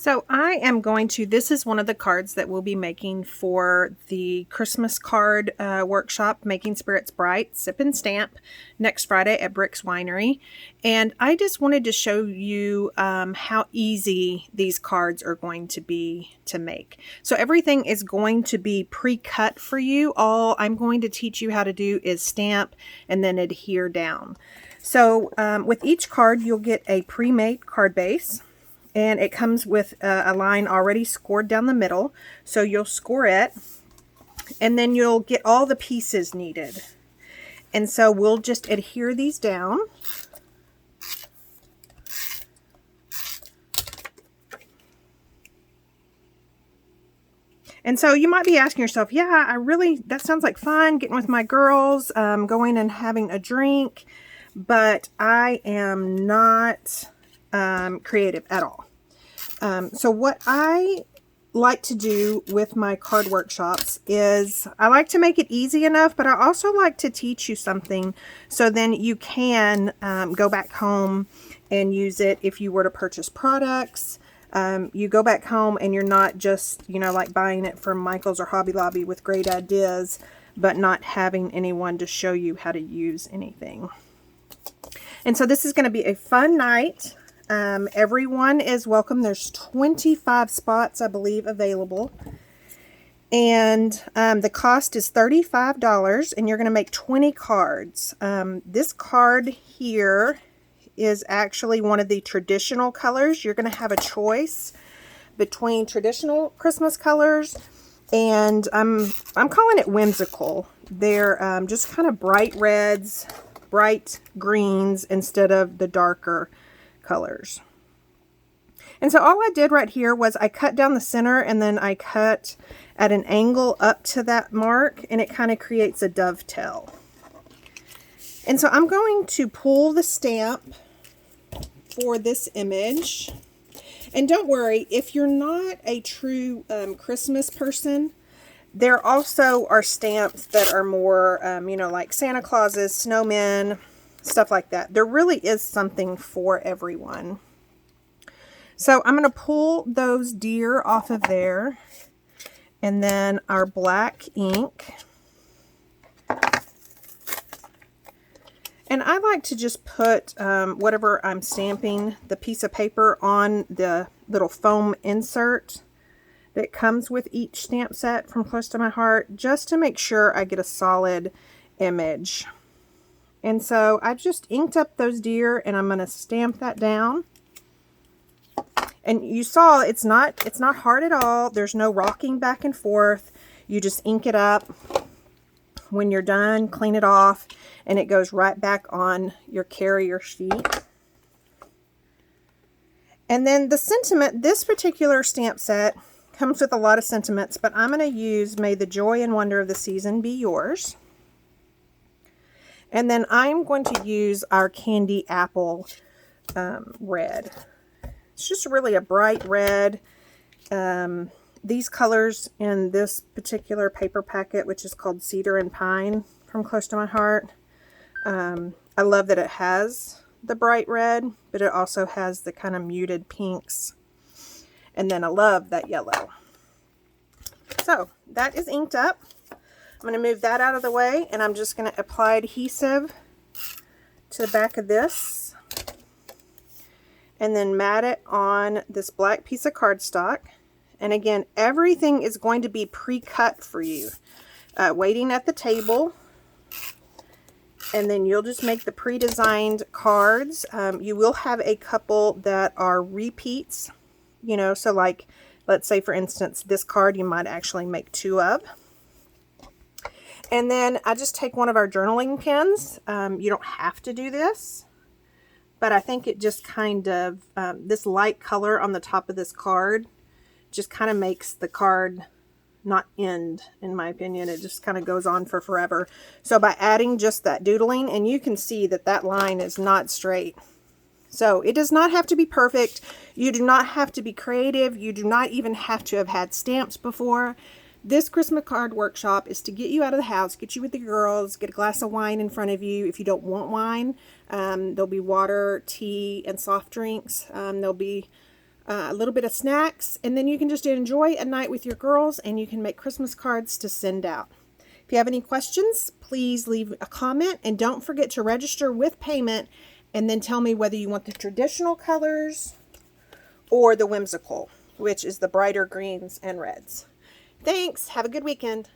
So I am going to, this is one of the cards that we'll be making for the Christmas card workshop, Making Spirits Bright, Sip and Stamp, next Friday at Brick's Winery. And I just wanted to show you how easy these cards are going to be to make. So everything is going to be pre-cut for you. All I'm going to teach you how to do is stamp and then adhere down. So with each card, you'll get a pre-made card base. And it comes with a line already scored down the middle. So you'll score it. And then you'll get all the pieces needed. And so we'll just adhere these down. And so you might be asking yourself, yeah, that sounds like fun, getting with my girls, going and having a drink. But I am not creative at all. So what I like to do with my card workshops is I like to make it easy enough, but I also like to teach you something so then you can go back home and use it if you were to purchase products. You go back home and you're not just, like buying it from Michael's or Hobby Lobby with great ideas, but not having anyone to show you how to use anything. And so this is going to be a fun night. Everyone is welcome. There's 25 spots, I believe, available. And the cost is $35, and you're going to make 20 cards. This card here is actually one of the traditional colors. You're going to have a choice between traditional Christmas colors, and I'm calling it whimsical. They're just kind of bright reds, bright greens instead of the darker colors. And so all I did right here was I cut down the center and then I cut at an angle up to that mark, and it kind of creates a dovetail. And so I'm going to pull the stamp for this image. And don't worry, if you're not a true Christmas person, there also are stamps that are more, like Santa Clauses, snowmen, stuff like that. There really is something for everyone. So I'm going to pull those deer off of there. And then our black ink. And I like to just put whatever I'm stamping, the piece of paper, on the little foam insert that comes with each stamp set from Close to My Heart, just to make sure I get a solid image. And so I just inked up those deer, and I'm going to stamp that down. And you saw it's not hard at all. There's no rocking back and forth. You just ink it up. When you're done, clean it off, and it goes right back on your carrier sheet. And then the sentiment, this particular stamp set comes with a lot of sentiments, but I'm going to use May the Joy and Wonder of the Season Be Yours. And then I'm going to use our Candy Apple red. It's just really a bright red. These colors in this particular paper packet, which is called Cedar and Pine from Close to My Heart, I love that it has the bright red, but it also has the kind of muted pinks. And then I love that yellow. So that is inked up. I'm going to move that out of the way, and I'm just going to apply adhesive to the back of this. And then mat it on this black piece of cardstock. And again, everything is going to be pre-cut for you. Waiting at the table. And then you'll just make the pre-designed cards. You will have a couple that are repeats. So like, let's say for instance, this card you might actually make 2 of. And then I just take one of our journaling pens. You don't have to do this, but I think it just kind of, this light color on the top of this card just kind of makes the card not end, in my opinion. It just kind of goes on for forever. So by adding just that doodling, and you can see that that line is not straight. So it does not have to be perfect. You do not have to be creative. You do not even have to have had stamps before. This Christmas card workshop is to get you out of the house, get you with the girls, get a glass of wine in front of you. If you don't want wine, there'll be water, tea, and soft drinks. There'll be a little bit of snacks, and then you can just enjoy a night with your girls, and you can make Christmas cards to send out. If you have any questions, please leave a comment, and don't forget to register with payment, and then tell me whether you want the traditional colors or the whimsical, which is the brighter greens and reds. Thanks. Have a good weekend.